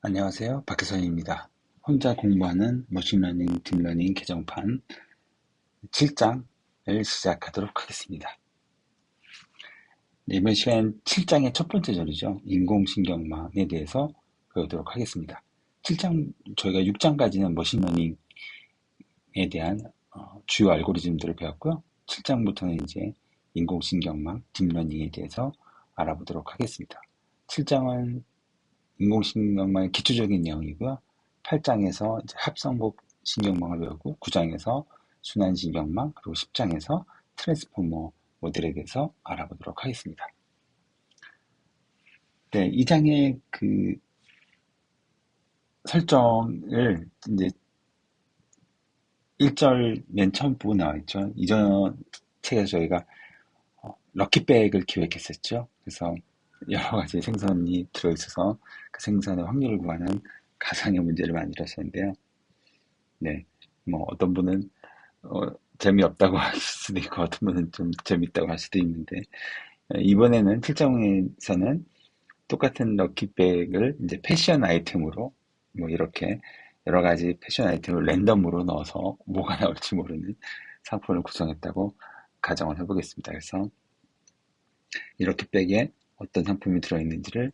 안녕하세요. 박혜선입니다. 혼자 공부하는 머신러닝, 딥러닝 개정판 7장을 시작하도록 하겠습니다. 네, 이번 시간 7장의 첫 번째 절이죠. 인공신경망에 대해서 배우도록 하겠습니다. 7장, 저희가 6장까지는 머신러닝에 대한 주요 알고리즘들을 배웠고요. 7장부터는 이제 인공신경망, 딥러닝에 대해서 알아보도록 하겠습니다. 7장은 인공신경망의 기초적인 내용이고요. 8장에서 이제 합성복 신경망을 배우고 9장에서 순환신경망 그리고 10장에서 트랜스포머 모델에 대해서 알아보도록 하겠습니다. 네, 이 장의 그 설정을 이제 1절 맨 처음 부분 나와 있죠. 이전 책에서 저희가 럭키백을 기획했었죠. 그래서 여러 가지 생선이 들어있어서 그 생선의 확률을 구하는 가상의 문제를 만들었었는데요. 네, 뭐 어떤 분은 재미없다고 할 수도 있고 어떤 분은 좀 재밌다고 할 수도 있는데 이번에는 7장에서는 똑같은 럭키백을 이제 패션 아이템으로 뭐 이렇게 여러 가지 패션 아이템을 랜덤으로 넣어서 뭐가 나올지 모르는 상품을 구성했다고 가정을 해보겠습니다. 그래서 이 럭키백에 어떤 상품이 들어있는지를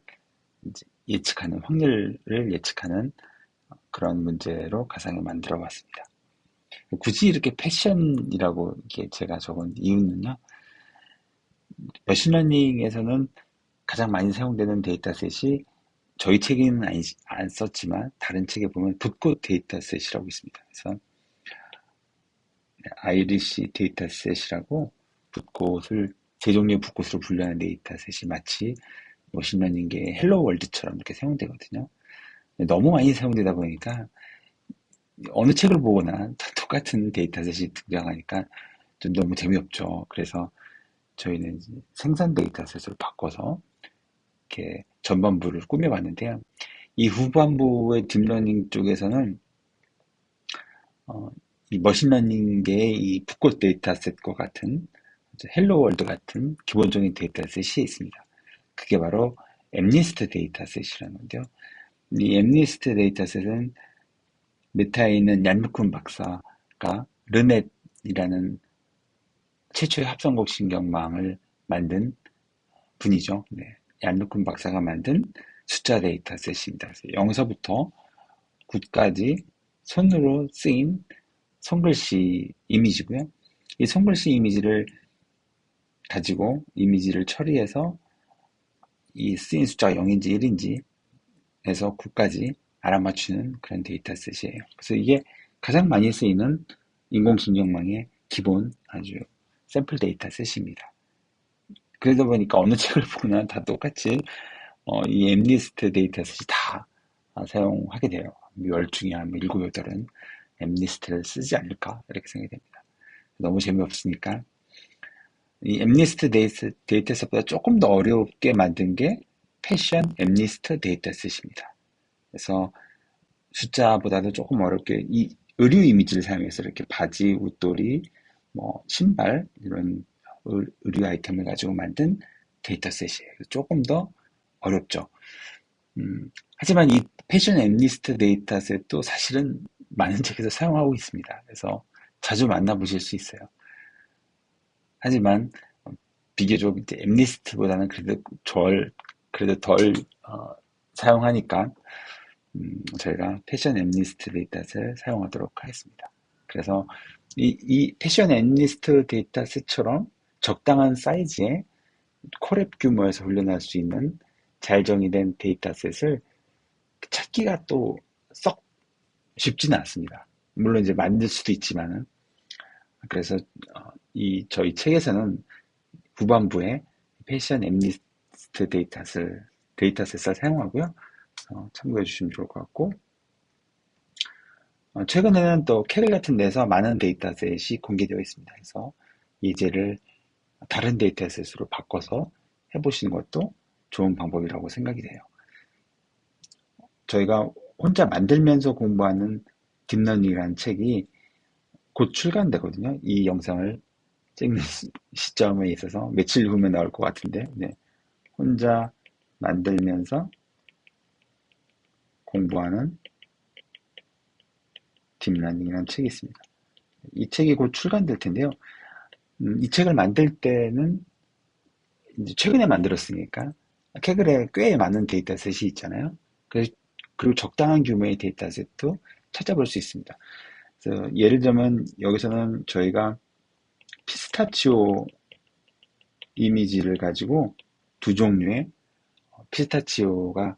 이제 예측하는 확률을 예측하는 그런 문제로 가상을 만들어 봤습니다. 굳이 이렇게 패션이라고 이렇게 제가 적은 이유는요. 머신러닝에서는 가장 많이 사용되는 데이터셋이 저희 책에는 안 썼지만 다른 책에 보면 붓꽃 데이터셋이라고 있습니다. 그래서 아이리시 데이터셋이라고 붓꽃을 세 종류의 붓꽃으로 분류하는 데이터셋이 마치 머신러닝계의 헬로 월드처럼 이렇게 사용되거든요. 너무 많이 사용되다 보니까 어느 책을 보거나 다 똑같은 데이터셋이 등장하니까 좀 너무 재미없죠. 그래서 저희는 이제 생산 데이터셋으로 바꿔서 이렇게 전반부를 꾸며봤는데요. 이 후반부의 딥러닝 쪽에서는 이 머신러닝계의 이 붓꽃 데이터셋과 같은 헬로 월드 같은 기본적인 데이터셋이 있습니다. 그게 바로 엠니스트 데이터셋이라는 건데요. 이 엠니스트 데이터셋은 메타에 있는 얀루쿤 박사가 르넷이라는 최초의 합성곡 신경망을 만든 분이죠. 네. 얀루쿤 박사가 만든 숫자 데이터셋입니다. 그래서 0서부터 9까지 손으로 쓰인 손글씨 이미지고요. 이 손글씨 이미지를 가지고 이미지를 처리해서 이 쓰인 숫자가 0인지 1인지 에서 9까지 알아맞추는 그런 데이터셋이에요. 그래서 이게 가장 많이 쓰이는 인공신경망의 기본 아주 샘플 데이터셋입니다. 그러다 보니까 어느 책을 보나 다 똑같이 이 엠니스트 데이터셋이 다 사용하게 돼요. 10중에 한 7, 8은 엠니스트를 쓰지 않을까 이렇게 생각이 됩니다. 너무 재미없으니까 이 엠니스트 데이터셋보다 조금 더 어렵게 만든 게 패션 엠니스트 데이터셋입니다. 그래서 숫자보다도 조금 어렵게 이 의류 이미지를 사용해서 이렇게 바지, 웃도리, 뭐 신발 이런 의류 아이템을 가지고 만든 데이터셋이에요. 조금 더 어렵죠. 하지만 이 패션 엠니스트 데이터셋도 사실은 많은 책에서 사용하고 있습니다. 그래서 자주 만나보실 수 있어요. 하지만 비교적 이제 엠니스트보다는 그래도 덜 사용하니까 저희가 패션 엠니스트 데이터셋을 사용하도록 하겠습니다. 그래서 이 패션 엠니스트 데이터셋처럼 적당한 사이즈의 콜앱 규모에서 훈련할 수 있는 잘 정의된 데이터셋을 찾기가 또 썩 쉽지는 않습니다. 물론 이제 만들 수도 있지만은 그래서 저희 책에서는 후반부에 패션 엠니스트 데이터셋을 사용하고요. 참고해 주시면 좋을 것 같고 최근에는 또 캐글 같은 데서 많은 데이터셋이 공개되어 있습니다. 그래서 예제를 다른 데이터셋으로 바꿔서 해보시는 것도 좋은 방법이라고 생각이 돼요. 저희가 혼자 만들면서 공부하는 딥러닝이라는 책이 곧 출간되거든요. 이 영상을 찍는 시점에 있어서 며칠 후면 나올 것 같은데, 네. 혼자 만들면서 공부하는 딥러닝이라는 책이 있습니다. 이 책이 곧 출간될 텐데요. 이 책을 만들 때는 이제 최근에 만들었으니까 최근에 꽤 많은 데이터셋이 있잖아요. 그리고 적당한 규모의 데이터셋도 찾아볼 수 있습니다. 그래서 예를 들면 여기서는 저희가 피스타치오 이미지를 가지고 두 종류의 피스타치오가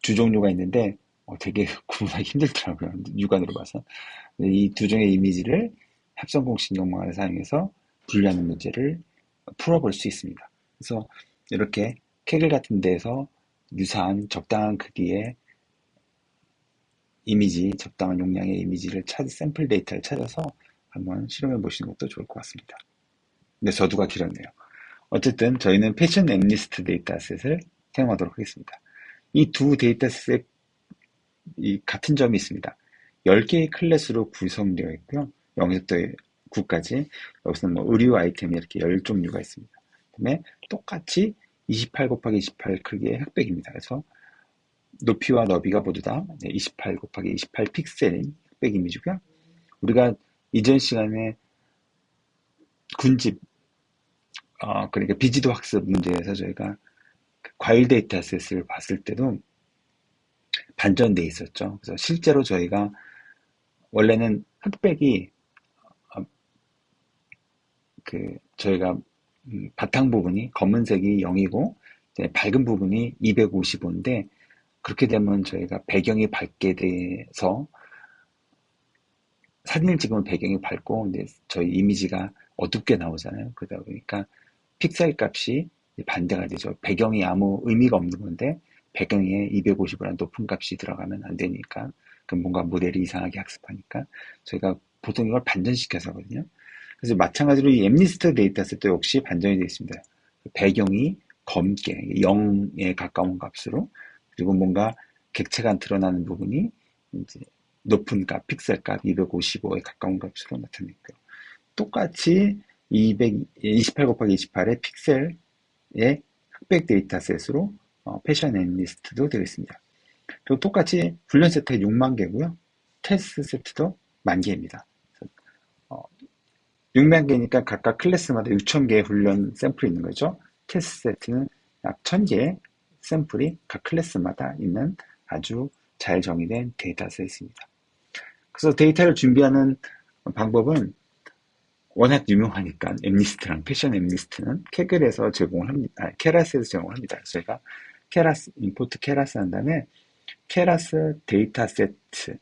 두 종류가 있는데 되게 구분하기 힘들더라고요. 육안으로 봐서. 이 두 종의 이미지를 합성공식용망을 사용해서 분류하는 문제를 풀어볼 수 있습니다. 그래서 이렇게 케글 같은 데에서 유사한 적당한 크기의 이미지, 적당한 용량의 이미지를 샘플 데이터를 찾아서 한번 실험해 보시는 것도 좋을 것 같습니다. 근데 저두가 길었네요. 어쨌든 저희는 패션 엠리스트 데이터셋을 사용하도록 하겠습니다. 이 두 데이터셋이 같은 점이 있습니다. 10개의 클래스로 구성되어 있고요. 0에서부터 9까지 여기서는 뭐 의류 아이템이 이렇게 10종류가 있습니다. 그다음에 똑같이 28 곱하기 28 크기의 흑백입니다. 그래서 높이와 너비가 모두 다 28 곱하기 28 픽셀인 흑백 이미지고요. 우리가 이전 시간에 군집, 그러니까 비지도 학습 문제에서 저희가 과일 데이터셋을 봤을 때도 반전돼 있었죠. 그래서 실제로 저희가 원래는 흑백이 저희가 바탕 부분이 검은색이 0이고 밝은 부분이 255인데 그렇게 되면 저희가 배경이 밝게 돼서 사진을 찍으면 배경이 밝고 근데 저희 이미지가 어둡게 나오잖아요. 그러다 보니까 픽셀 값이 반대가 되죠. 배경이 아무 의미가 없는 건데 배경에 250이라는 높은 값이 들어가면 안 되니까 그럼 뭔가 모델이 이상하게 학습하니까 저희가 보통 이걸 반전시켜서 하거든요. 그래서 마찬가지로 이 엠리스트 데이터셋도 역시 반전이 되어 있습니다. 배경이 검게 0에 가까운 값으로 그리고 뭔가 객체가 드러나는 부분이 이제 높은 값, 픽셀 값 255에 가까운 값으로 나타냈고요. 똑같이 28 곱하기 28의 픽셀의 흑백 데이터셋으로 패션 앤리스트도 되어 있습니다. 그리고 똑같이 훈련 세트가 6만 개고요. 테스트 세트도 10,000개입니다. 6만 개니까 각각 클래스마다 6,000개의 훈련 샘플이 있는 거죠. 테스트 세트는 약 1,000개의 샘플이 각 클래스마다 있는 아주 잘 정의된 데이터셋입니다. 그래서 데이터를 준비하는 방법은 워낙 유명하니까 엠리스트랑 패션 엠리스트는 케글에서 제공을 합니다. 케라스에서 제공을 합니다. 저희가 임포트 케라스 한 다음에 케라스 데이터 세트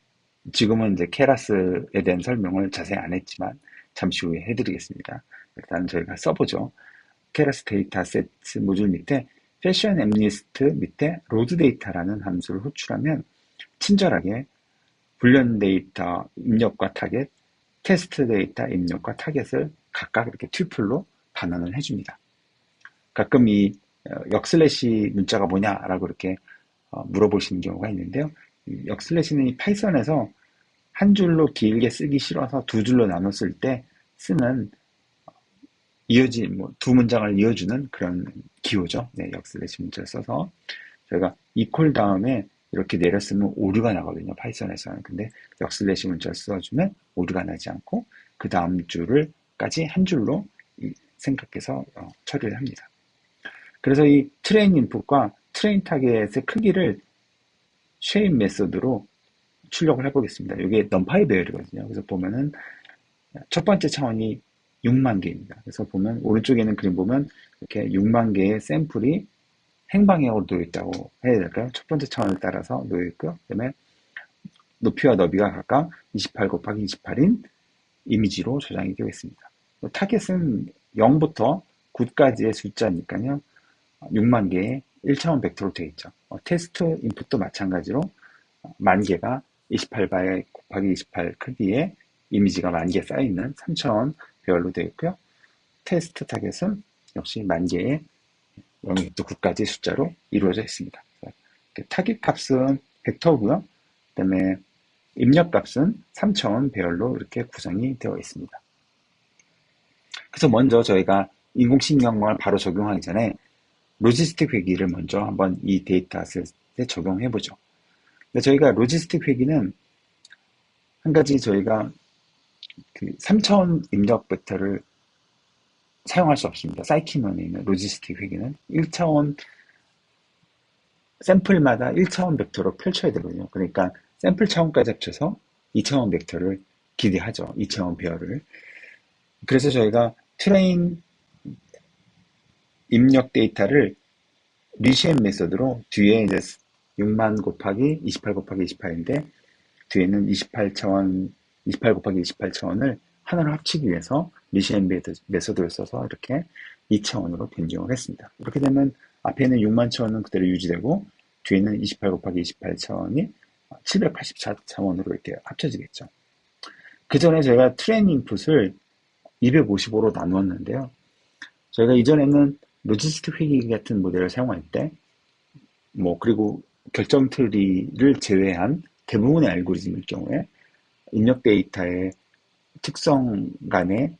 지금은 이제 케라스에 대한 설명을 자세히 안 했지만 잠시 후에 해드리겠습니다. 일단 저희가 써보죠. 케라스 데이터 세트 모듈 밑에 패션 엠리스트 밑에 로드 데이터라는 함수를 호출하면 친절하게 훈련 데이터 입력과 타겟, 테스트 데이터 입력과 타겟을 각각 이렇게 튜플로 반환을 해줍니다. 가끔 이 역슬래시 문자가 뭐냐라고 이렇게 물어보시는 경우가 있는데요. 역슬래시는 이 파이썬에서 한 줄로 길게 쓰기 싫어서 두 줄로 나눴을 때 쓰는 두 문장을 이어주는 그런 기호죠. 네, 역슬래시 문자를 써서 저희가 이퀄 다음에 이렇게 내렸으면 오류가 나거든요. 파이썬에서는. 근데 역슬래시 문자를 써주면 오류가 나지 않고 그 다음 줄을까지 한 줄로 생각해서 처리를 합니다. 그래서 이 트레인 인풋과 트레인 타겟의 크기를 쉐임 메소드로 출력을 해보겠습니다. 이게 넘파이 배열이거든요. 그래서 보면은 첫 번째 차원이 6만 개입니다. 그래서 보면 오른쪽에는 그림 보면 이렇게 6만 개의 샘플이 행방향으로 놓여있다고 해야 될까요? 첫 번째 차원을 따라서 놓여있고요. 그 다음에 높이와 너비가 각각 28 곱하기 28인 이미지로 저장이 되어 있습니다. 타겟은 0부터 9까지의 숫자니까요. 6만 개의 1차원 벡터로 되어 있죠. 테스트 인풋도 마찬가지로 10,000개가 28발 곱하기 28 크기의 이미지가 10,000개 쌓여있는 3차원 배열로 되어 있고요. 테스트 타겟은 역시 10,000개의 0부터 9까지 숫자로 이루어져 있습니다. 타깃 값은 벡터고요. 그 다음에 입력 값은 3차원 배열로 이렇게 구성이 되어 있습니다. 그래서 먼저 저희가 인공지능망을 바로 적용하기 전에 로지스틱 회기를 먼저 한번 이 데이터셋에 때 적용해보죠. 저희가 로지스틱 회계는 한 가지 저희가 그 3차원 입력 벡터를 사용할 수 없습니다. 사이키먼에 있는 로지스틱 회계는 1차원 샘플마다 1차원 벡터로 펼쳐야 되거든요. 그러니까 샘플 차원까지 합쳐서 2차원 벡터를 기대하죠. 2차원 배열을. 그래서 저희가 트레인 입력 데이터를 리시엠 메서드로 뒤에 이제 6만 곱하기 28 곱하기 28인데 뒤에는 28차원, 28 곱하기 28차원을 하나로 합치기 위해서 리시엠 메서드를 써서 이렇게 2차원으로 변경을 했습니다. 이렇게 되면 앞에는 6만 차원은 그대로 유지되고 뒤에는 28 곱하기 28차원이 784차원으로 이렇게 합쳐지겠죠. 그 전에 저희가 트레인 인풋을 255로 나누었는데요. 저희가 이전에는 로지스틱 회계 같은 모델을 사용할 때, 그리고 결정 트리를 제외한 대부분의 알고리즘일 경우에 입력 데이터의 특성 간의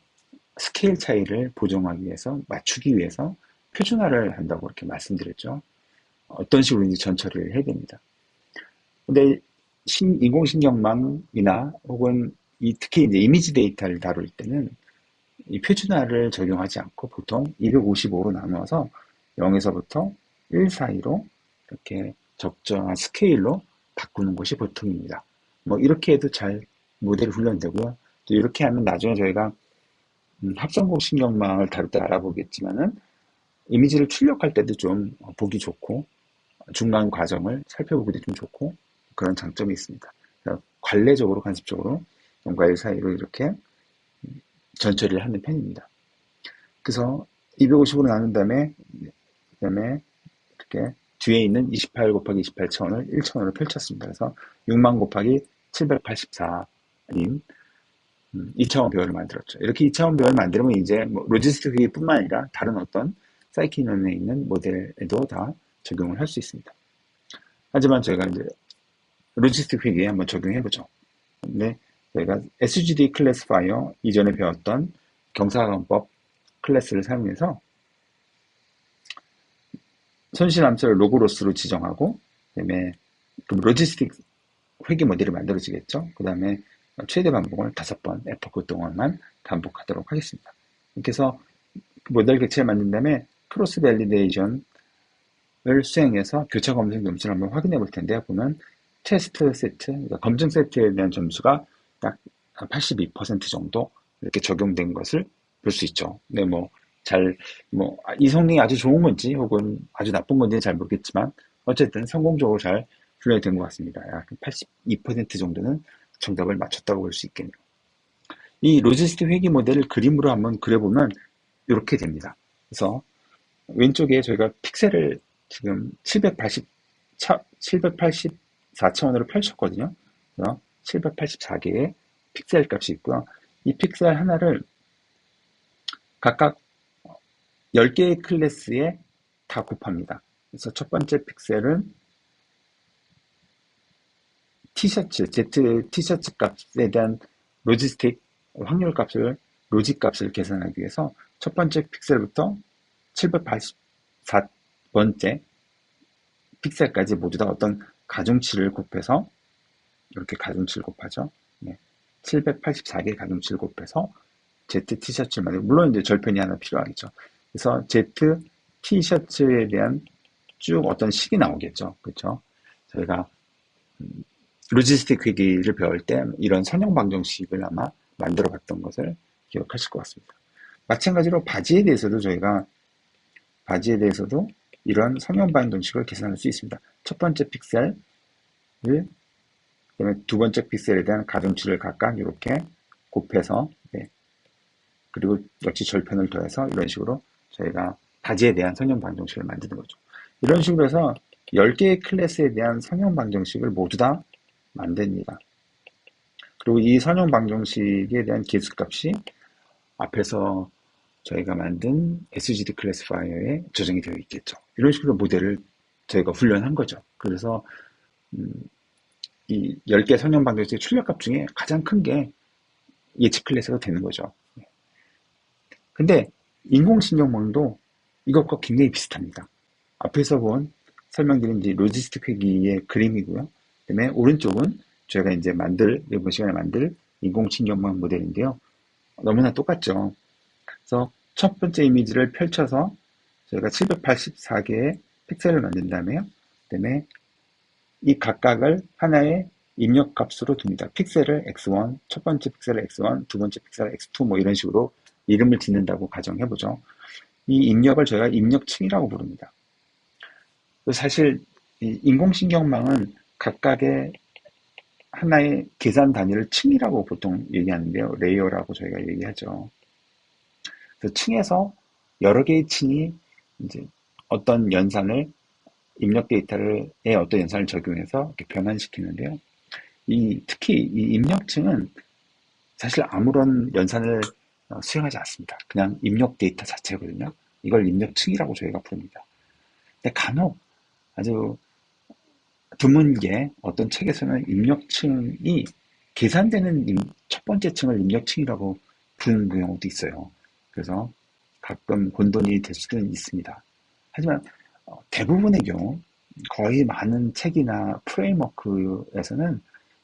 스케일 차이를 보정하기 위해서, 맞추기 위해서 표준화를 한다고 이렇게 말씀드렸죠. 어떤 식으로든지 전처리를 해야 됩니다. 근데 인공신경망이나 혹은 특히 이제 이미지 데이터를 다룰 때는 이 표준화를 적용하지 않고 보통 255로 나누어서 0에서부터 1 사이로 이렇게 적정한 스케일로 바꾸는 것이 보통입니다. 이렇게 해도 잘 모델이 훈련되고요. 또 이렇게 하면 나중에 저희가 합성곡 신경망을 다룰 때 알아보겠지만은 이미지를 출력할 때도 좀 보기 좋고 중간 과정을 살펴보기도 좀 좋고 그런 장점이 있습니다. 관례적으로 간접적으로 0과 1 사이로 이렇게 전처리를 하는 편입니다. 그래서 250으로 나눈 다음에 그다음에 이렇게 뒤에 있는 28 곱하기 28차원을 1차원으로 펼쳤습니다. 그래서 6만 곱하기 784인 2차원 배열을 만들었죠. 이렇게 2차원 배열을 만들면 이제 로지스틱 회계뿐만 아니라 다른 어떤 사이키넌에 있는 모델에도 다 적용을 할 수 있습니다. 하지만 저희가 이제 로지스틱 회계에 한번 적용해보죠. 근데 저희가 SGD 클래스파이어 이전에 배웠던 경사관법 클래스를 사용해서 손실함수를 로그로스로 지정하고 그다음에 로지스틱 회계 모델이 만들어지겠죠. 그 다음에 최대 반복을 5번 에포크 동안만 반복하도록 하겠습니다. 이렇게 해서 모델 객체를 만든 다음에 크로스 밸리데이션을 수행해서 교차 검증 점수를 한번 확인해 볼 텐데요. 보면 테스트 세트, 그러니까 검증 세트에 대한 점수가 약 82% 정도 이렇게 적용된 것을 볼 수 있죠. 네, 이 성능이 아주 좋은 건지 혹은 아주 나쁜 건지는 잘 모르겠지만 어쨌든 성공적으로 잘 훈련이 된 것 같습니다. 약 82% 정도는 정답을 맞췄다고 볼 수 있겠네요. 이 로지스틱 회계 모델을 그림으로 한번 그려보면 이렇게 됩니다. 그래서 왼쪽에 저희가 픽셀을 지금 784차원으로 펼쳤거든요. 그래서 784개의 픽셀 값이 있고요. 이 픽셀 하나를 각각 10개의 클래스에 다 곱합니다. 그래서 첫 번째 픽셀은 티셔츠, Z 티셔츠 값에 대한 로지스틱 확률 값을, 로직 값을 계산하기 위해서 첫 번째 픽셀부터 784번째 픽셀까지 모두 다 어떤 가중치를 곱해서 이렇게 가중치를 곱하죠. 네. 784개 가중치를 곱해서 Z 티셔츠를 만들고 물론 이제 절편이 하나 필요하겠죠. 그래서 Z 티셔츠에 대한 쭉 어떤 식이 나오겠죠. 그렇죠? 저희가 로지스틱 회계를 배울 때 이런 선형 방정식을 아마 만들어 봤던 것을 기억하실 것 같습니다. 마찬가지로 바지에 대해서도 이런 선형 방정식을 계산할 수 있습니다. 첫 번째 픽셀을 그다음에 두 번째 픽셀에 대한 가중치를 각각 이렇게 곱해서 그리고 역시 절편을 더해서 이런 식으로 저희가 바지에 대한 선형 방정식을 만드는 거죠. 이런 식으로 해서 10개의 클래스에 대한 선형 방정식을 모두 다 만듭니다. 그리고 이 선형 방정식에 대한 개수값이 앞에서 저희가 만든 SGD 클래스파이어에 저장이 되어 있겠죠. 이런 식으로 모델을 저희가 훈련한 거죠. 그래서 이 10개 선형 방정식의 출력값 중에 가장 큰 게 예측 클래스가 되는 거죠. 근데 인공신경망도 이것과 굉장히 비슷합니다. 앞에서 본 설명드린 이제 로지스틱 회귀의 그림이고요. 그다음에 오른쪽은 저희가 이제 이번 시간에 만들 인공신경망 모델인데요. 너무나 똑같죠. 그래서 첫 번째 이미지를 펼쳐서 저희가 784개의 픽셀을 만든 다음에요. 그다음에 이 각각을 하나의 입력 값으로 둡니다. 픽셀을 x1, 첫 번째 픽셀을 x1, 두 번째 픽셀을 x2 뭐 이런 식으로 이름을 짓는다고 가정해보죠. 이 입력을 저희가 입력층이라고 부릅니다. 사실 이 인공신경망은 각각의 하나의 계산 단위를 층이라고 보통 얘기하는데요. 레이어라고 저희가 얘기하죠. 그래서 층에서 여러 개의 층이 이제 어떤 연산을 입력 데이터에 어떤 연산을 적용해서 이렇게 변환시키는데요. 특히 이 입력층은 사실 아무런 연산을 수행하지 않습니다. 그냥 입력 데이터 자체거든요. 이걸 입력층이라고 저희가 부릅니다. 근데 간혹 아주 드문게 어떤 책에서는 입력층이 계산되는 첫 번째 층을 입력층이라고 부르는 경우도 있어요. 그래서 가끔 혼돈이 될 수도 있습니다. 하지만 대부분의 경우 거의 많은 책이나 프레임워크에서는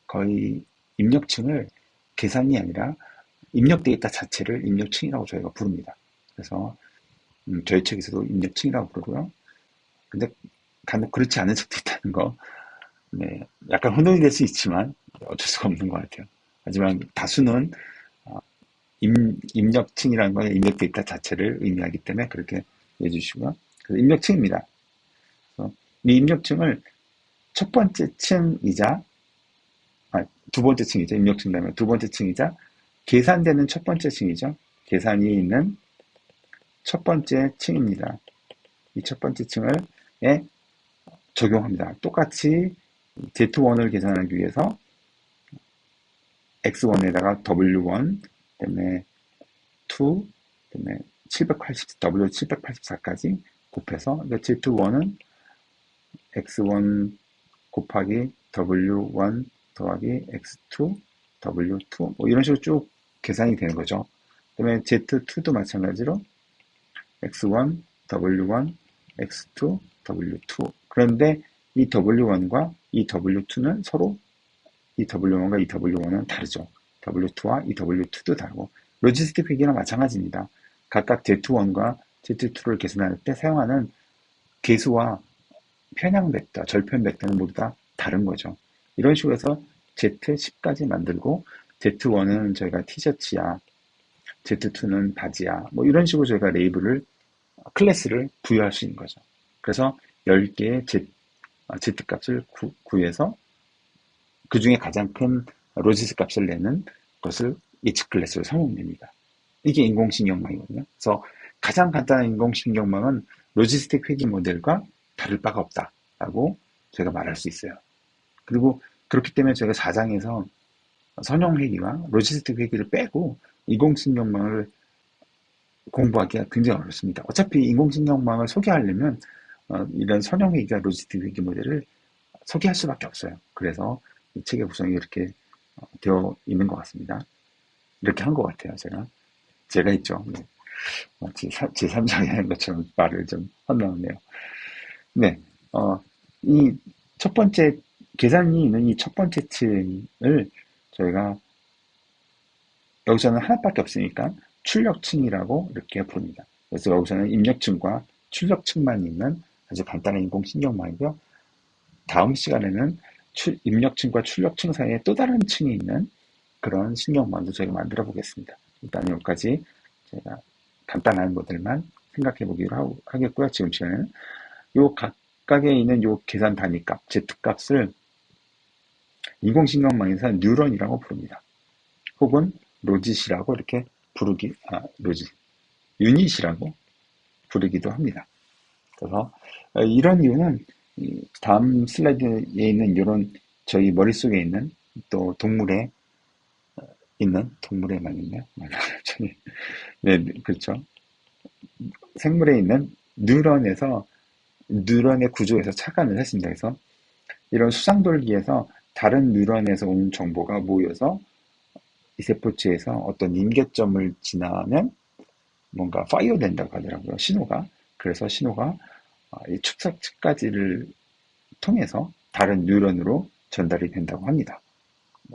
거의 입력층을 계산이 아니라 입력 데이터 자체를 입력층이라고 저희가 부릅니다. 그래서 저희 책에서도 입력층이라고 부르고요. 근데 간혹 그렇지 않은 책도 있다는 거, 네, 약간 혼돈이 될 수 있지만 어쩔 수가 없는 것 같아요. 하지만 다수는 입력층이라는 건 입력 데이터 자체를 의미하기 때문에 그렇게 해주시고요. 그래서 입력층입니다. 그래서 이 입력층을 첫 번째 층이자 두 번째 층이죠. 입력층 다음에 두 번째 층이자 계산되는 첫 번째 층이죠. 계산이 있는 첫 번째 층입니다. 이 첫 번째 층을 적용합니다. 똑같이 Z1을 계산하기 위해서 X1에다가 W1, 그다음에 2, 그다음에 W784까지 곱해서 Z1은 X1 곱하기 W1 더하기 X2, W2 뭐 이런 식으로 쭉 계산이 되는 거죠. 그다음에 Z2도 마찬가지로 X1, W1, X2, W2. 그런데 이 W1과 이 W2는 서로 이 W1과 이 W1은 다르죠. W2와 이 W2도 다르고 로지스틱 회계랑 마찬가지입니다. 각각 Z1과 Z2를 계산할 때 사용하는 계수와 편향 벡터, 절편 벡터는 모두 다 다른 거죠. 이런 식으로 해서 Z10까지 만들고 Z1은 저희가 티셔츠야, Z2는 바지야, 뭐 이런 식으로 저희가 레이블을 클래스를 부여할 수 있는 거죠. 그래서 10개의 Z 값을 구해서 그 중에 가장 큰 로지스 값을 내는 것을 each 클래스로 사용됩니다. 이게 인공신경망이거든요. 그래서 가장 간단한 인공신경망은 로지스틱 회귀 모델과 다를 바가 없다라고 제가 말할 수 있어요. 그리고 그렇기 때문에 저희가 4장에서 선형 회귀와 로지스틱 회귀를 빼고 인공신경망을 공부하기가 굉장히 어렵습니다. 어차피 인공신경망을 소개하려면 이런 선형 회귀와 로지스틱 회귀 모델을 소개할 수밖에 없어요. 그래서 이 책의 구성이 이렇게 되어 있는 것 같습니다. 이렇게 한 것 같아요, 제가 했죠. 네. 마치 제3장에 하는 것처럼 말을 좀 혼나네요. 네, 이 첫 번째, 계산이 있는 이 첫 번째 층을 저희가 여기서는 하나밖에 없으니까 출력층이라고 이렇게 부릅니다. 그래서 여기서는 입력층과 출력층만 있는 아주 간단한 인공신경망이고요. 다음 시간에는 입력층과 출력층 사이에 또 다른 층이 있는 그런 신경망도 저희가 만들어 보겠습니다. 일단 여기까지 제가 간단한 모델만 생각해 보기로 하겠고요. 지금 시간에는 요 각각에 있는 요 계산 단위값, Z값을 인공신경망에서 뉴런이라고 부릅니다. 혹은 로짓이라고 이렇게 유닛이라고 부르기도 합니다. 그래서 이런 이유는 다음 슬라이드에 있는 이런 저희 머릿속에 있는 또 동물에 말이네요. 네, 그렇죠. 생물에 있는 뉴런의 구조에서 착안을 했습니다. 그래서 이런 수상돌기에서 다른 뉴런에서 온 정보가 모여서 이 세포체에서 어떤 임계점을 지나면 뭔가 파이어 된다고 하더라고요. 신호가. 그래서 신호가 이 축삭까지를 통해서 다른 뉴런으로 전달이 된다고 합니다.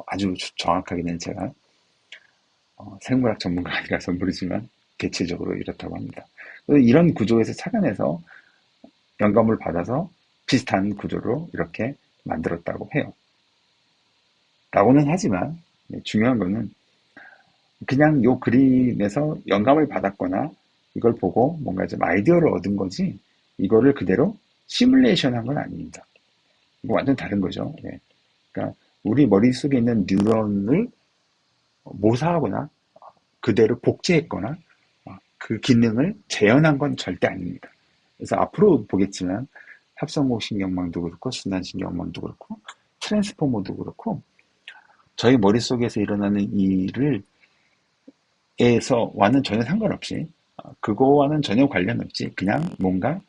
아주 정확하게는 제가 생물학 전문가 아니라서 모르지만 대체적으로 이렇다고 합니다. 이런 구조에서 착안해서 영감을 받아서 비슷한 구조로 이렇게 만들었다고 해요. 라고는 하지만 중요한 거는 그냥 요 그림에서 영감을 받았거나 이걸 보고 뭔가 좀 아이디어를 얻은 거지 이거를 그대로 시뮬레이션 한 건 아닙니다. 이거 완전 다른 거죠. 네. 그러니까 우리 머릿속에 있는 뉴런을 모사하거나 그대로 복제했거나 그 기능을 재현한 건 절대 아닙니다. 그래서 앞으로 보겠지만 합성곡 신경망도 그렇고 순환신경망도 그렇고 트랜스포머도 그렇고 저희 머릿속에서 일어나는 일을 에서와는 전혀 상관없이 그거와는 전혀 관련 없이 그냥 뭔가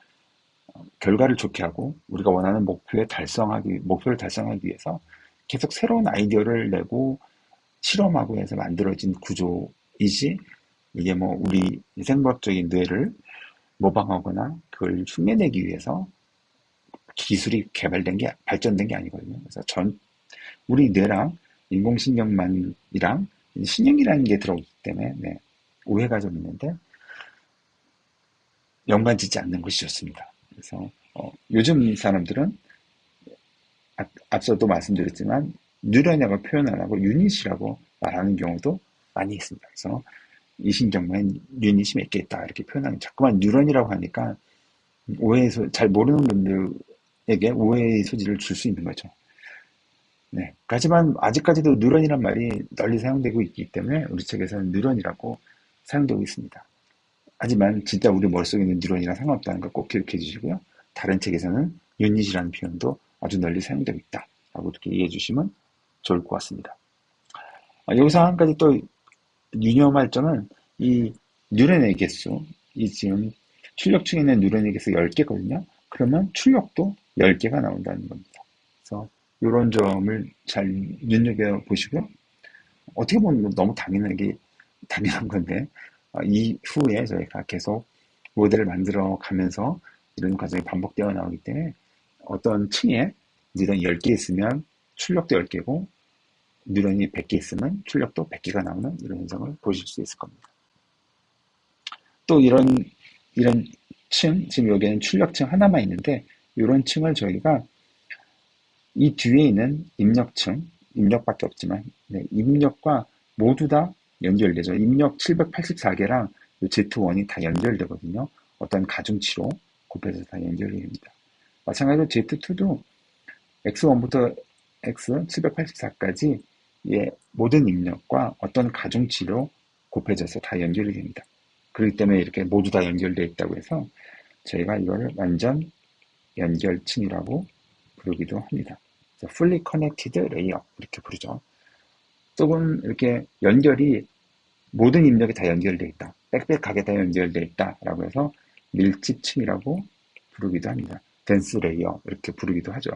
결과를 좋게 하고 우리가 원하는 목표를 달성하기 위해서 계속 새로운 아이디어를 내고 실험하고 해서 만들어진 구조이지 이게 뭐 우리 생물학적인 뇌를 모방하거나 그걸 흉내내기 위해서 기술이 발전된 게 아니거든요. 그래서 우리 뇌랑 인공신경만이랑 신경이라는 게 들어오기 때문에 네, 오해가 좀 있는데 연관짓지 않는 것이 좋습니다. 그래서 요즘 사람들은 앞서도 말씀드렸지만 뉴런이라고 표현 안 하고 유닛이라고 말하는 경우도 많이 있습니다. 그래서 이 신경만 유닛이 몇 개 있다 이렇게 표현하면 자꾸만 뉴런이라고 하니까 잘 모르는 분들에게 오해의 소지를 줄 수 있는 거죠. 네. 하지만 아직까지도 뉴런이란 말이 널리 사용되고 있기 때문에 우리 책에서는 뉴런이라고 사용되고 있습니다. 하지만 진짜 우리 머릿속에 있는 뉴런이랑 상관없다는 걸 꼭 기억해 주시고요. 다른 책에서는 유닛이라는 표현도 아주 널리 사용되고 있다. 라고 이렇게 이해해 주시면 좋을 것 같습니다. 여기서 한 가지 또 유념할 점은 이 뉴런의 개수, 이 지금 출력층에 있는 뉴런의 개수 10개거든요. 그러면 출력도 10개가 나온다는 겁니다. 그래서 이런 점을 잘 눈여겨보시고요. 어떻게 보면 너무 당연한 건데, 이후에 저희가 계속 모델을 만들어 가면서 이런 과정이 반복되어 나오기 때문에 어떤 층에 뉴런이 10개 있으면 출력도 10개고, 뉴런이 100개 있으면 출력도 100개가 나오는 이런 현상을 보실 수 있을 겁니다. 또 이런 층, 지금 여기에는 출력층 하나만 있는데, 이런 층을 저희가 이 뒤에 있는 입력밖에 없지만, 네, 입력과 모두 다 연결되죠. 입력 784개랑 Z1이 다 연결되거든요. 어떤 가중치로 곱해서 다 연결이 됩니다. 마찬가지로 Z2도 X1부터 X 784까지 모든 입력과 어떤 가중치로 곱해져서 다 연결이 됩니다. 그렇기 때문에 이렇게 모두 다 연결되어 있다고 해서 저희가 이거를 완전 연결층이라고 부르기도 합니다. fully connected layer 이렇게 부르죠. 조금 이렇게 모든 입력이 다 연결되어 있다. 빽빽하게 다 연결되어 있다라고 해서 밀집층이라고 부르기도 합니다. dense layer 이렇게 부르기도 하죠.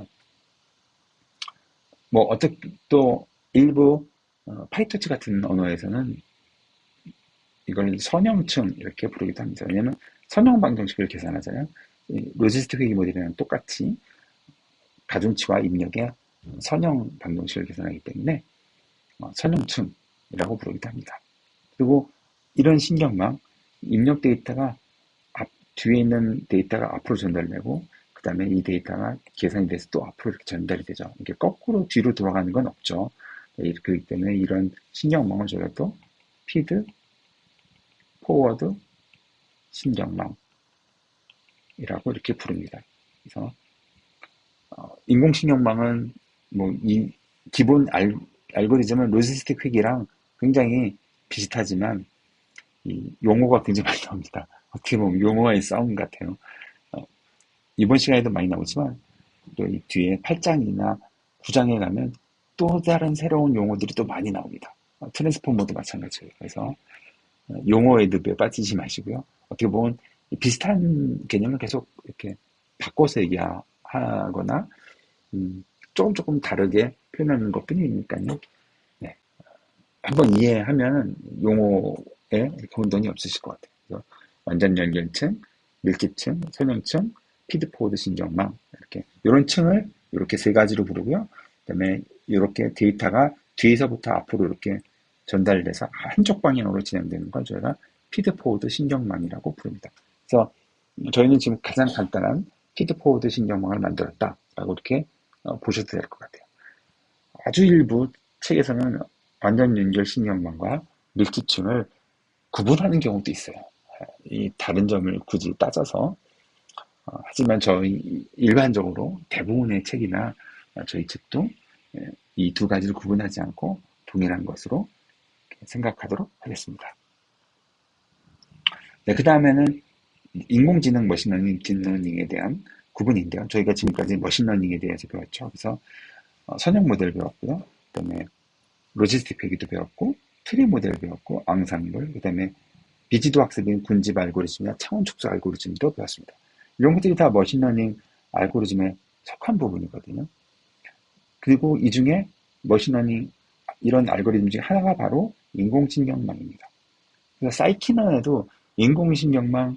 또 일부 파이토치 같은 언어에서는 이걸 선형층 이렇게 부르기도 합니다. 왜냐하면 선형 방정식을 계산하잖아요. 로지스틱 회귀 모델이랑 똑같이 가중치와 입력의 선형 방정식을 계산하기 때문에 선형층이라고 부르기도 합니다. 그리고 이런 신경망, 입력 데이터가 뒤에 있는 데이터가 앞으로 전달되고 그 다음에 이 데이터가 계산이 돼서 또 앞으로 이렇게 전달이 되죠. 이게 거꾸로 뒤로 돌아가는 건 없죠. 그렇기 때문에 이런 신경망을 저희가 또 피드 포워드 신경망이라고 이렇게 부릅니다. 그래서 인공신경망은 이 기본 알고리즘은 로지스틱 회귀랑 굉장히 비슷하지만 이 용어가 굉장히 많이 나옵니다. 어떻게 보면 용어와의 싸움 같아요. 이번 시간에도 많이 나오지만 또 이 뒤에 8장이나 9장에 가면 또 다른 새로운 용어들이 또 많이 나옵니다. 트랜스포머도 마찬가지예요. 그래서 용어의 늪에 빠지지 마시고요. 어떻게 보면 비슷한 개념을 계속 이렇게 바꿔서 얘기하거나 조금 다르게 표현하는 것 뿐이니까요. 네. 한번 이해하면 용어에 이렇게 혼돈이 없으실 것 같아요. 그래서 완전 연결층, 밀집층, 선형층, 피드포워드 신경망 이렇게 이런 층을 이렇게 세 가지로 부르고요. 그다음에 이렇게 데이터가 뒤에서부터 앞으로 이렇게 전달돼서 한쪽 방향으로 진행되는 걸 저희가 피드포워드 신경망이라고 부릅니다. 그래서 저희는 지금 가장 간단한 피드포워드 신경망을 만들었다라고 이렇게 보셔도 될 것 같아요. 아주 일부 책에서는 완전 연결 신경망과 밀집층을 구분하는 경우도 있어요. 이 다른 점을 굳이 따져서 하지만 저희 일반적으로 대부분의 책이나 저희 책도 이 두 가지를 구분하지 않고 동일한 것으로 생각하도록 하겠습니다. 네, 그 다음에는 인공지능 머신러닝, 딥러닝에 대한 구분인데요. 저희가 지금까지 머신러닝에 대해서 배웠죠. 그래서 선형 모델 배웠고요. 그 다음에 로지스틱 회계도 배웠고, 트리 모델 배웠고, 앙상블, 그 다음에 비지도 학습인 군집 알고리즘이나 차원 축소 알고리즘도 배웠습니다. 이런 것들이 다 머신러닝 알고리즘에 속한 부분이거든요. 그리고 이 중에 머신러닝 이런 알고리즘 중에 하나가 바로 인공신경망입니다. 그래서 사이키넌에도 인공신경망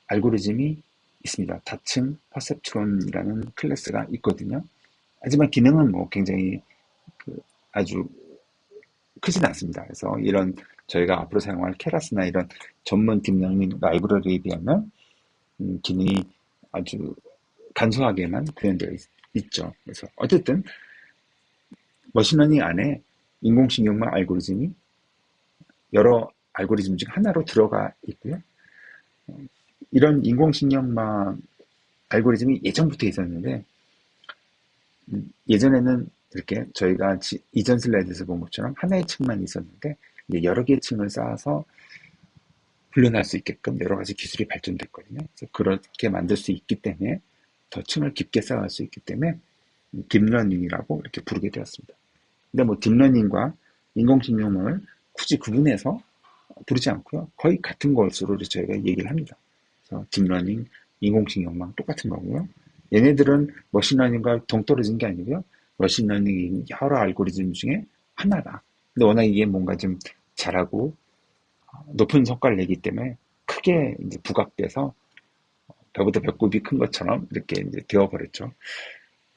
알고리즘이 있습니다. 다층 퍼셉트론이라는 클래스가 있거든요. 하지만 기능은 뭐 굉장히 아주 크진 않습니다. 그래서 이런 저희가 앞으로 사용할 케라스나 이런 전문 딥러닝 라이브러리에 비하면 기능이 아주 간소하게만 구현되어 있죠. 그래서 어쨌든 머신러닝 안에 인공신경망 알고리즘이 여러 알고리즘 중 하나로 들어가 있고요. 이런 인공신경망 알고리즘이 예전부터 있었는데 예전에는 이렇게 저희가 이전 슬라이드에서 본 것처럼 하나의 층만 있었는데 이제 여러 개의 층을 쌓아서 훈련할 수 있게끔 여러 가지 기술이 발전됐거든요. 그래서 그렇게 만들 수 있기 때문에 더 층을 깊게 쌓을 수 있기 때문에 딥러닝이라고 이렇게 부르게 되었습니다. 근데 뭐 딥러닝과 인공신경망을 굳이 구분해서 부르지 않고요. 거의 같은 것으로 저희가 얘기를 합니다. 그래서 딥러닝, 인공신경망 똑같은 거고요. 얘네들은 머신러닝과 동떨어진 게 아니고요. 머신러닝이 여러 알고리즘 중에 하나다. 근데 워낙 이게 뭔가 좀 잘하고 높은 성과를 내기 때문에 크게 이제 부각돼서 배보다 배꼽이 큰 것처럼 이렇게 이제 되어버렸죠.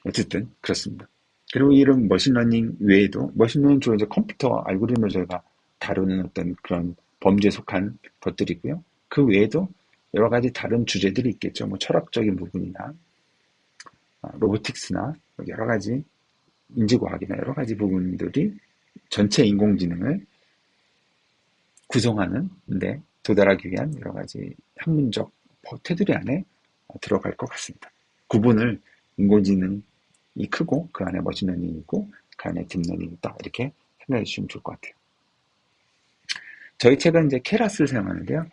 어쨌든 그렇습니다. 그리고 이런 머신러닝 외에도 머신러닝 주로 이제 컴퓨터 알고리즘을 저희가 다루는 어떤 그런 범주에 속한 것들이고요. 그 외에도 여러 가지 다른 주제들이 있겠죠. 뭐 철학적인 부분이나 로보틱스나 여러 가지 인지과학이나 여러 가지 부분들이 전체 인공지능을 구성하는 데 도달하기 위한 여러 가지 학문적 테두리 안에 들어갈 것 같습니다. 구분을 인공지능이 크고 그 안에 머신러닝이 있고 그 안에 딥러닝이 있다 이렇게 생각해 주시면 좋을 것 같아요. 저희 책은 이제 케라스를 사용하는데요.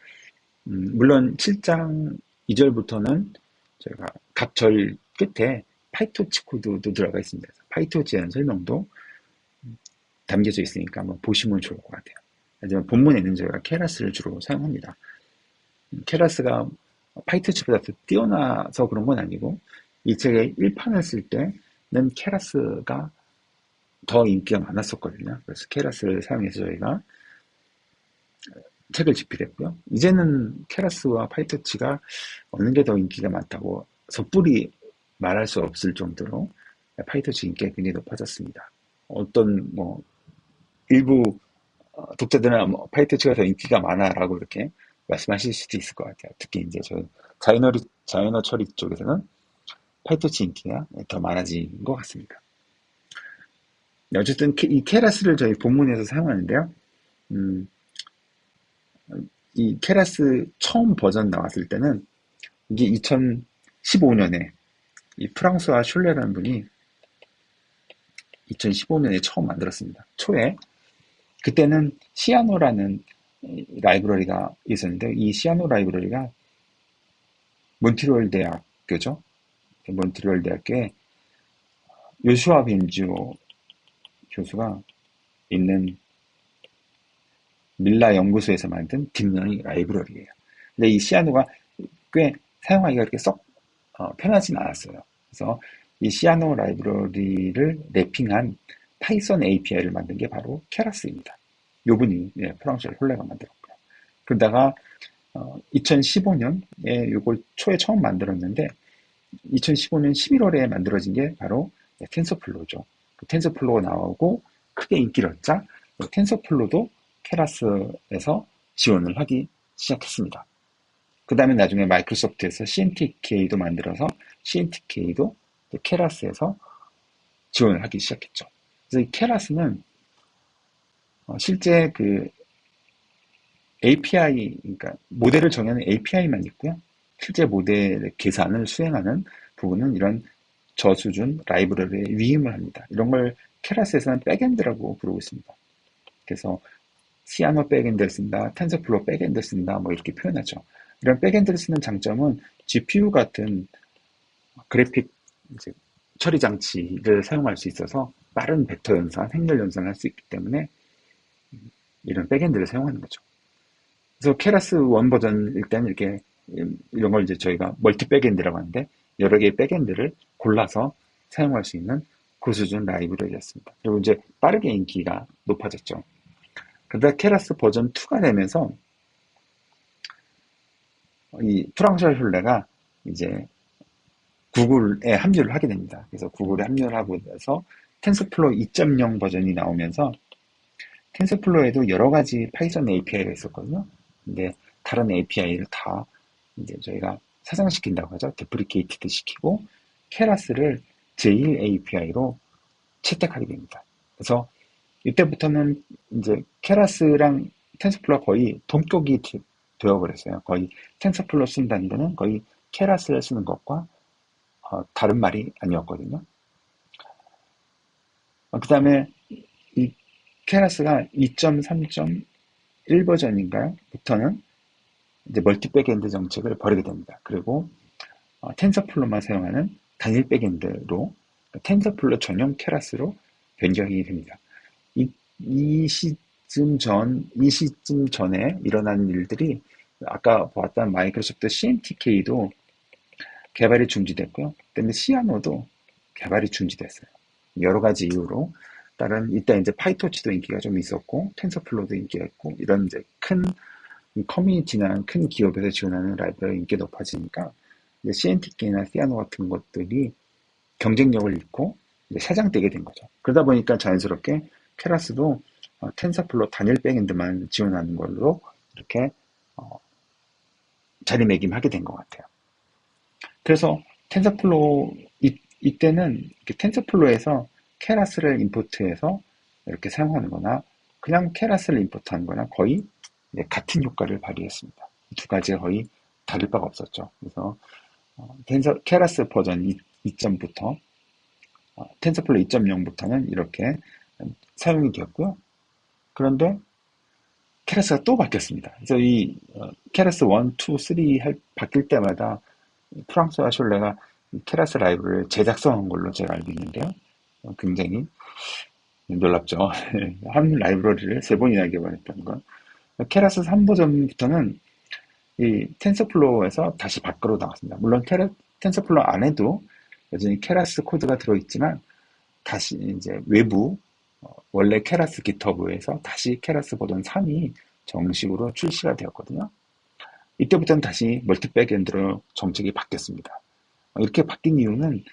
물론 7장 2절부터는 저희가 각 절 끝에 파이토치 코드도 들어가 있습니다. 파이토치에 대한 설명도 담겨져 있으니까 한번 보시면 좋을 것 같아요. 하지만 본문에는 저희가 케라스를 주로 사용합니다. 케라스가 파이토치보다 더 뛰어나서 그런 건 아니고 이 책의 1판을 쓸 때는 케라스가 더 인기가 많았었거든요. 그래서 케라스를 사용해서 저희가 책을 집필했고요. 이제는 케라스와 파이토치가 어느 게 더 인기가 많다고 섣불리 말할 수 없을 정도로 파이토치 인기가 굉장히 높아졌습니다. 어떤 뭐 일부 독자들은 뭐 파이토치가 더 인기가 많아라고 이렇게 말씀하실 수도 있을 것 같아요. 특히 이제 저 자연어 처리 쪽에서는 파이토치 인기가 더 많아진 것 같습니다. 네, 어쨌든 이 케라스를 저희 본문에서 사용하는데요. 이 케라스 처음 버전 나왔을 때는 이게 2015년에 이 프랑스와 슐레라는 분이 2015년에 처음 만들었습니다. 초에 그때는 시아노라는 라이브러리가 있었는데 이 시아노 라이브러리가 몬트리올 대학교죠. 몬트리올 대학교에 요슈아 벤지오 교수가 있는 밀라 연구소에서 만든 딥러닝 라이브러리예요. 근데 이 시아노가 꽤 사용하기가 그렇게 썩 편하진 않았어요. 그래서 이 시아노 라이브러리를 랩핑한 파이썬 API를 만든 게 바로 케라스입니다. 요분이 프랑스의 홀레가 만들었고요. 그러다가 2015년에 이걸 초에 처음 만들었는데 2015년 11월에 만들어진 게 바로 텐서플로우죠. 그 텐서플로우가 나오고 크게 인기를 얻자 텐서플로우도 케라스에서 지원을 하기 시작했습니다. 그 다음에 나중에 마이크로소프트에서 CNTK도 만들어서 CNTK도 케라스에서 지원을 하기 시작했죠. 그래서 이 케라스는 실제 그 API, 그러니까 모델을 정하는 API만 있고요. 실제 모델의 계산을 수행하는 부분은 이런 저수준 라이브러리에 위임을 합니다. 이런 걸 케라스에서는 백엔드라고 부르고 있습니다. 그래서 시아노 백엔드를 쓴다, 텐서플로우 백엔드를 쓴다, 뭐 이렇게 표현하죠. 이런 백엔드를 쓰는 장점은 GPU 같은 그래픽 이제 처리 장치를 사용할 수 있어서 빠른 벡터 연산, 행렬 연산을 할 수 있기 때문에 이런 백엔드를 사용하는 거죠. 그래서 케라스 1 버전일 때는 이렇게 이런 걸 이제 저희가 멀티 백엔드라고 하는데 여러 개의 백엔드를 골라서 사용할 수 있는 고수준 라이브러리였습니다. 그리고 이제 빠르게 인기가 높아졌죠. 그러다 케라스 버전 2가 되면서 이 프랑스와 슐레가 이제 구글에 합류를 하게 됩니다. 그래서 구글에 합류를 하고 나서 텐서플로우 2.0 버전이 나오면서 텐서플로우에도 여러 가지 파이썬 API가 있었거든요. 근데 다른 API를 다 이제 저희가 사장시킨다고 하죠. 데프리케이티드 시키고 케라스를 제1 API로 채택하게 됩니다. 그래서 이때부터는 이제 케라스랑 텐서플로우가 거의 동격이 되어버렸어요. 거의 텐서플로우 쓴다는 거는 거의 케라스를 쓰는 것과 다른 말이 아니었거든요. 그 다음에 이 케라스가 2.3.1 버전인가요? 부터는 이제 멀티 백엔드 정책을 벌이게 됩니다. 그리고 텐서플로우만 사용하는 단일 백엔드로 텐서플로우 전용 케라스로 변경이 됩니다. 이 시점 전에 일어난 일들이 아까 보았던 마이크로소프트 CNTK도 개발이 중지됐고요. 그다음에 시아노도 개발이 중지됐어요. 여러 가지 이유로 다른 이때 이제 파이토치도 인기가 좀 있었고 텐서플로우도 인기가 있고 이런 이제 큰 커뮤니티나 큰 기업에서 지원하는 라이브러리 인기가 높아지니까 CNTK나 시아노 같은 것들이 경쟁력을 잃고 사장되게 된 거죠. 그러다 보니까 자연스럽게 케라스도 텐서플로우 단일 백엔드만 지원하는 걸로 이렇게 자리매김하게 된 것 같아요. 그래서 텐서플로우 이때는 텐서플로우에서 케라스를 임포트해서 이렇게 사용하는 거나 그냥 케라스를 임포트하는 거나 거의 같은 효과를 발휘했습니다. 이 두 가지가 거의 다를 바가 없었죠. 그래서 케라스 버전 2.부터 텐서플로우 2.0부터는 이렇게 사용이 되었고요. 그런데 케라스가 또 바뀌었습니다. 그래서 이 케라스 1, 2, 3 바뀔 때마다 프랑스와 슐레가 케라스 라이브를 제작성한 걸로 제가 알고 있는데요. 굉장히 놀랍죠. 한 라이브러리를 3번이나 개발했다는 건. 케라스 3 버전부터는 이 텐서플로우에서 다시 밖으로 나왔습니다. 물론 텐서플로우 안에도 여전히 케라스 코드가 들어있지만 다시 이제 외부 원래 케라스 깃허브에서 다시 케라스 버전 3이 정식으로 출시가 되었거든요. 이때부터는 다시 멀티 백엔드로 정책이 바뀌었습니다. 이렇게 바뀐 이유는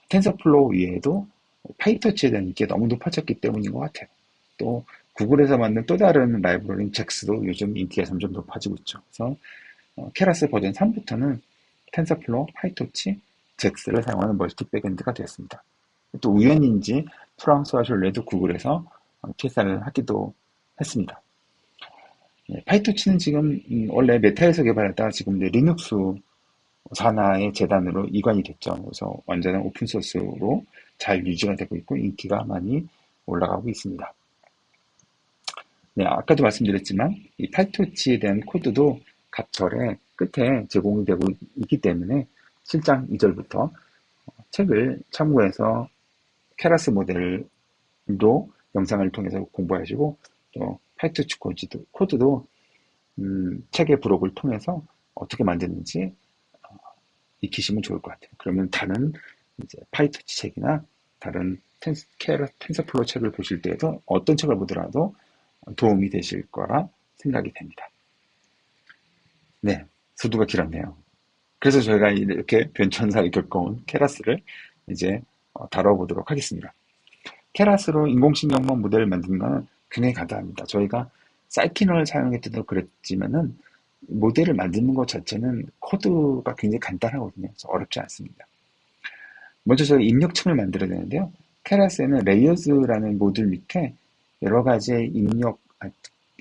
텐서플로우 위에도 파이터치에 대한 인기가 너무 높아졌기 때문인 것 같아요. 또 구글에서 만든 또 다른 라이브러리인 잭스도 요즘 인기가 점점 높아지고 있죠. 그래서 케라스 버전 3부터는 텐서플로우, 파이토치, 잭스를 사용하는 멀티 백엔드가 되었습니다. 또 우연인지 프랑스와 슐레도 구글에서 퇴사를 하기도 했습니다. 파이토치는 지금 원래 메타에서 개발하다가 지금 리눅스 산하의 재단으로 이관이 됐죠. 그래서 완전한 오픈소스로 잘 유지가 되고 있고 인기가 많이 올라가고 있습니다. 네, 아까도 말씀드렸지만 이 파이토치에 대한 코드도 각절의 끝에 제공이 되고 있기 때문에 7장 2절부터 책을 참고해서 케라스 모델로 영상을 통해서 공부하시고 또 파이토치 코드도 책의 부록을 통해서 어떻게 만드는지 익히시면 좋을 것 같아요. 그러면 다른 이제 파이토치 책이나 다른 텐서플로우 책을 보실 때에도 어떤 책을 보더라도 도움이 되실 거라 생각이 됩니다. 네, 소두가 길었네요. 그래서 저희가 이렇게 변천사를 겪어온 케라스를 이제 다뤄보도록 하겠습니다. 케라스로 인공신경망 모델을 만드는 건 굉장히 간단합니다. 저희가 사이키널을 사용했던 그랬지만은 모델을 만드는 것 자체는 코드가 굉장히 간단하거든요. 그래서 어렵지 않습니다. 먼저 저희 입력층을 만들어야 되는데요. 케라스에는 레이어즈라는 모듈 밑에 여러 가지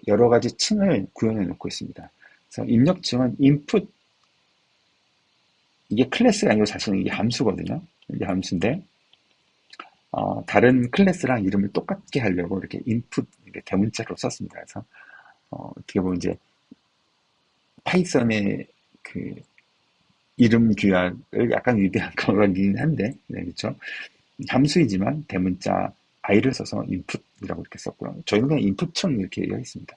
여러 가지 층을 구현해 놓고 있습니다. 그래서 입력층은 input, 이게 클래스가 아니고 사실은 이게 함수거든요. 이게 함수인데, 다른 클래스랑 이름을 똑같게 하려고 이렇게 input, 이렇게 대문자로 썼습니다. 그래서, 어떻게 보면 이제 파이썬의 그 이름 규약을 약간 위배한 거긴 한데, 네, 그렇죠. 함수이지만 대문자 i를 써서 input이라고 이렇게 썼고요. 저희는 그냥 input층 이렇게 얘기했습니다.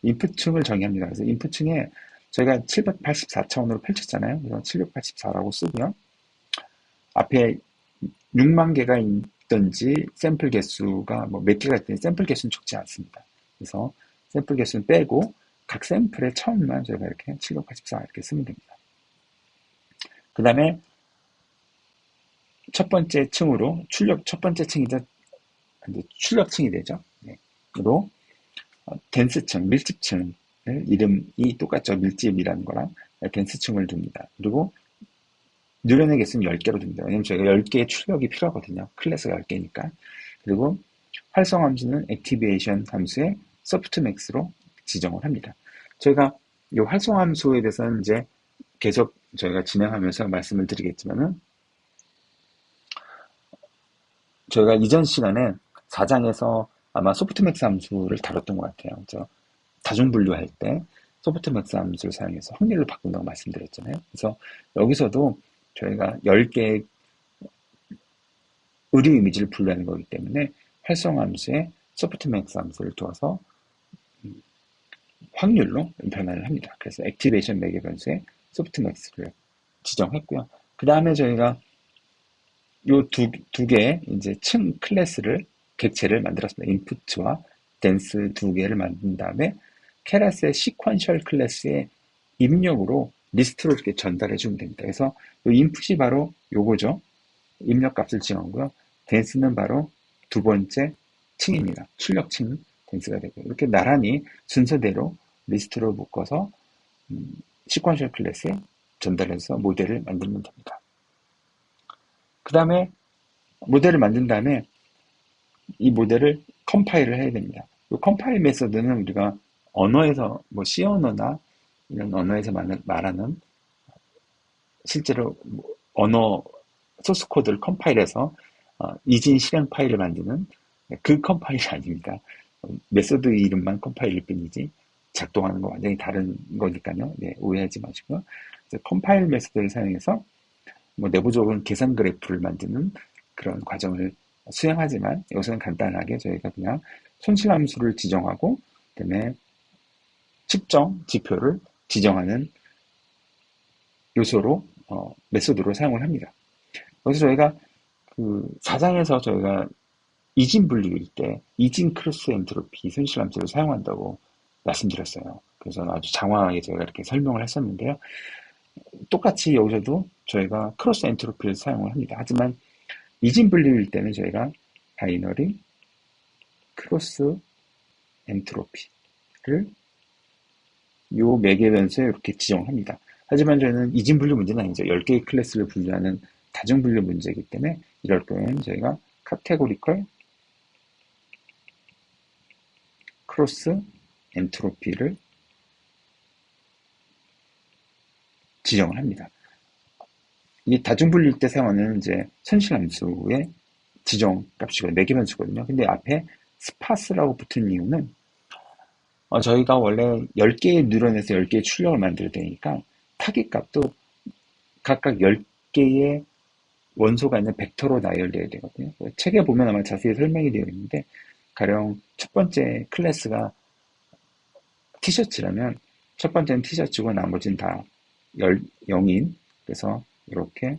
input층을 정의합니다. 그래서 input층에 저희가 784차원으로 펼쳤잖아요. 그래서 784라고 쓰고요. 앞에 6만 개가 있든지 샘플 개수가 뭐 몇 개가 있든지 샘플 개수는 적지 않습니다. 그래서 샘플 개수는 빼고 각 샘플의 처음만 저희가 이렇게 784 이렇게 쓰면 됩니다. 그 다음에 첫 번째 층으로 첫 번째 층이자 출력층이 되죠. 네. 로 덴스층, 밀집층을 이름이 똑같죠. 밀집이라는 거랑 덴스층을 둡니다. 그리고 뉴런의 개수는 10개로 둡니다. 왜냐면 저희가 10개의 출력이 필요하거든요. 클래스가 10개니까. 그리고 활성 함수는 액티베이션 함수의 소프트맥스로 지정을 합니다. 저희가 이 활성 함수에 대해서는 이제 계속 저희가 진행하면서 말씀을 드리겠지만은 저희가 이전 시간에 4장에서 아마 소프트맥스 함수를 다뤘던 것 같아요. 다중분류할 때 소프트맥스 함수를 사용해서 확률을 바꾼다고 말씀드렸잖아요. 그래서 여기서도 저희가 10개의 의류 이미지를 분류하는 거기 때문에 활성함수에 소프트맥스 함수를 두어서 확률로 변환을 합니다. 그래서 액티베이션 매개 변수에 소프트맥스를 지정했고요. 그 다음에 저희가 요 두 개의 이제 층 클래스를 객체를 만들었습니다. 인풋과 댄스 두 개를 만든 다음에 케라스의 시퀀셜 클래스의 입력으로 리스트로 이렇게 전달해 주면 됩니다. 그래서 이 인풋이 바로 요거죠. 입력 값을 지정하고요. 댄스는 바로 두 번째 층입니다. 출력층 댄스가 되고 이렇게 나란히 순서대로 리스트로 묶어서 시퀀셜 클래스에 전달해서 모델을 만들면 됩니다. 그 다음에 모델을 만든 다음에 이 모델을 컴파일을 해야 됩니다. 이 컴파일 메서드는 우리가 언어에서 뭐 C 언어나 이런 언어에서 말하는 실제로 언어 소스 코드를 컴파일해서 이진 실행 파일을 만드는 그 컴파일이 아닙니다. 메소드 이름만 컴파일일 뿐이지 작동하는 거 완전히 다른 거니까요. 네, 오해하지 마시고요. 컴파일 메소드를 사용해서 뭐 내부적으로는 계산 그래프를 만드는 그런 과정을 수행하지만 여기서는 간단하게 저희가 그냥 손실함수를 지정하고 그다음에 측정 지표를 지정하는 요소로 메소드로 사용을 합니다. 그래서 저희가 그 4장에서 저희가 이진 분류일 때 이진 크로스 엔트로피 손실함수를 사용한다고 말씀드렸어요. 그래서 아주 장황하게 저희가 이렇게 설명을 했었는데요. 똑같이 여기서도 저희가 크로스 엔트로피를 사용을 합니다. 하지만 이진 분류일 때는 저희가 바이너리 크로스 엔트로피를 요 매개 변수에 이렇게 지정합니다. 하지만 저희는 이진 분류 문제는 아니죠. 10개의 클래스를 분류하는 다중 분류 문제이기 때문에 이럴 경우에는 저희가 카테고리컬 크로스 엔트로피를 지정을 합니다. 이 다중 분류일 때 사용하는 이제 손실함수의 지정 값이고 매개 변수거든요. 근데 앞에 스파스라고 붙은 이유는 저희가 원래 10개의 뉴런에서 10개의 출력을 만들어야 되니까 타깃 값도 각각 10개의 원소가 있는 벡터로 나열되어야 되거든요. 책에 보면 아마 자세히 설명이 되어 있는데 가령 첫 번째 클래스가 티셔츠라면 첫 번째는 티셔츠고 나머지는 다 0인 그래서 이렇게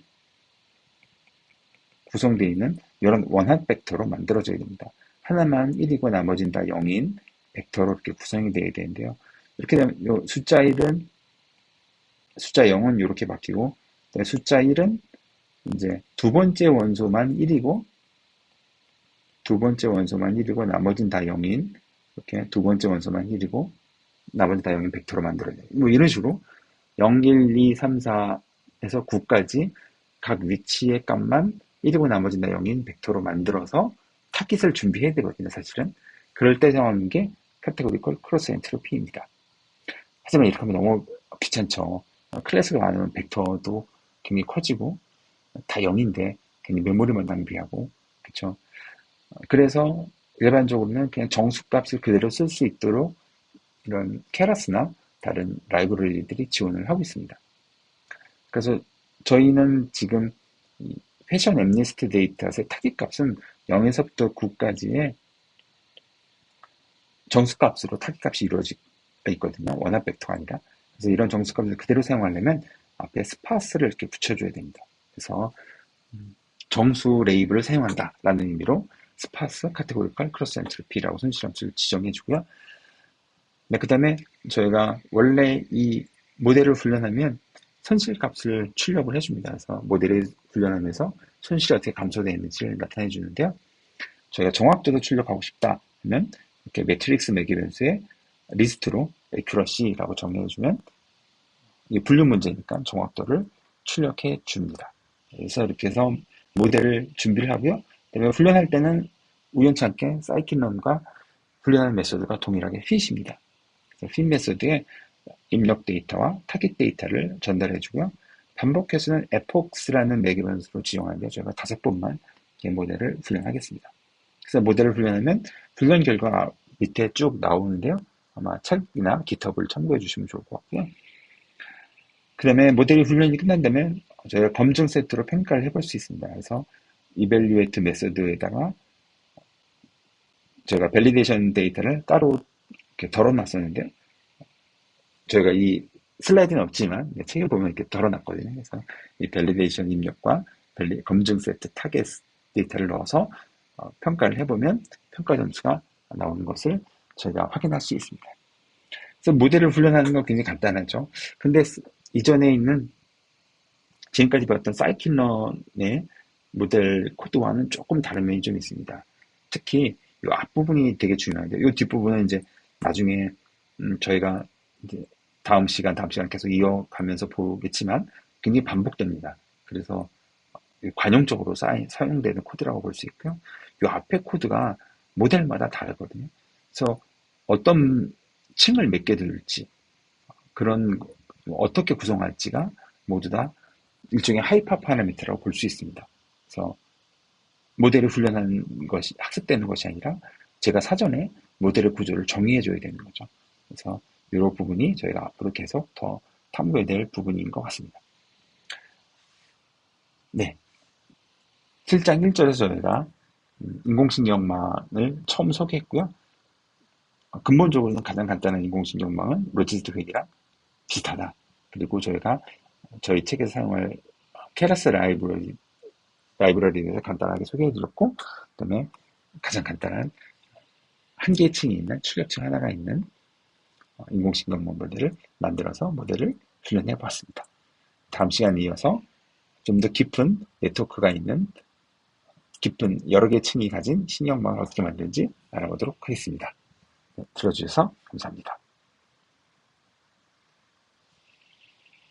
구성되어 있는 이런 원합 벡터로 만들어져야 됩니다. 하나만 1이고 나머지는 다 0인 벡터로 이렇게 구성이 되어야 되는데요. 이렇게 되면 이 숫자 1은 숫자 0은 이렇게 바뀌고, 그다음에 숫자 1은 이제 두 번째 원소만 1이고, 나머지는 다 0인, 이렇게 두 번째 원소만 1이고, 나머지 다 0인 벡터로 만들어요. 뭐 이런 식으로 0, 1, 2, 3, 4에서 9까지 각 위치의 값만 1이고 나머지는 다 0인 벡터로 만들어서 타깃을 준비해야 되거든요, 사실은. 그럴 때 정하는 게 카테고리컬 크로스 엔트로피입니다. 하지만 이렇게 하면 너무 귀찮죠. 클래스가 많으면 벡터도 굉장히 커지고, 다 0인데 괜히 메모리만 낭비하고, 그쵸? 그래서 일반적으로는 그냥 정수값을 그대로 쓸 수 있도록 이런 케라스나 다른 라이브러리들이 지원을 하고 있습니다. 그래서 저희는 지금 이 패션 엠니스트 데이터의 타깃 값은 0에서부터 9까지의 정수값으로 타깃 값이 이루어지고 있거든요. 원합 벡터가 아니라. 그래서 이런 정수값을 그대로 사용하려면 앞에 스파스를 이렇게 붙여줘야 됩니다. 그래서 정수 레이블을 사용한다라는 의미로 스파스 카테고리컬 크로스 엔트로피라고 손실함수를 지정해주고요. 네, 그 다음에 저희가 원래 이 모델을 훈련하면 손실값을 출력을 해줍니다. 그래서 모델을 훈련하면서 손실이 어떻게 감소되는지를 나타내 주는데요. 저희가 정확도도 출력하고 싶다 하면 이렇게 매트릭스 매개 변수의 리스트로 accuracy라고 정의해주면 이게 분류 문제니까 정확도를 출력해 줍니다. 그래서 이렇게 해서 모델을 준비를 하고요. 그다음에 훈련할 때는 우연찮게 사이킨런과 훈련하는 메소드가 동일하게 fit입니다. 그래서 fit 메소드에 입력 데이터와 타깃 데이터를 전달해주고요. 반복해서는 epox라는 매개 변수로 지정하는데 저희가 5번만 모델을 훈련하겠습니다. 그래서 모델을 훈련하면 훈련 결과 밑에 쭉 나오는데요. 아마 책이나 GitHub을 참고해 주시면 좋을 것 같고요. 그 다음에 모델이 훈련이 끝난다면 저희가 검증 세트로 평가를 해볼 수 있습니다. 그래서 evaluate 메소드에다가 저희가 밸리데이션 데이터를 따로 이렇게 덜어놨었는데 저희가 이 슬라이드는 없지만 책에 보면 이렇게 덜어놨거든요. 그래서 이 밸리데이션 입력과 검증 세트 타겟 데이터를 넣어서 평가를 해보면 평가 점수가 나오는 것을 저희가 확인할 수 있습니다. 그래서 모델을 훈련하는 건 굉장히 간단하죠. 근데 이전에 있는 지금까지 배웠던 사이킨런의 모델 코드와는 조금 다른 면이 좀 있습니다. 특히 이 앞부분이 되게 중요한데 이 뒷부분은 이제 나중에 저희가 이제 다음 시간 계속 이어가면서 보겠지만 굉장히 반복됩니다. 그래서 관용적으로 사용되는 코드라고 볼 수 있고요. 이 앞에 코드가 모델마다 다르거든요. 그래서 어떤 층을 몇 개 둘지 그런 어떻게 구성할지가 모두 다 일종의 하이파 파라미터라고 볼 수 있습니다. 그래서 모델을 훈련하는 것이 학습되는 것이 아니라 제가 사전에 모델의 구조를 정의해 줘야 되는 거죠. 그래서 이런 부분이 저희가 앞으로 계속 더 탐구해야 될 부분인 것 같습니다. 네. 7장 1절에서 저희가 인공신경망을 처음 소개했고요. 근본적으로는 가장 간단한 인공신경망은 로지스트 회계랑 비슷하다. 그리고 저희가 저희 책에서 사용할 케라스 라이브러리에 대해서 간단하게 소개해드렸고, 그 다음에 가장 간단한 한 개의 층이 있는, 출력층 하나가 있는 인공신경망 모델을 만들어서 모델을 훈련해봤습니다. 다음 시간에 이어서 좀 더 깊은 네트워크가 있는 깊은 여러 개의 층이 가진 신경망을 어떻게 만드는지 알아보도록 하겠습니다. 네, 들어주셔서 감사합니다.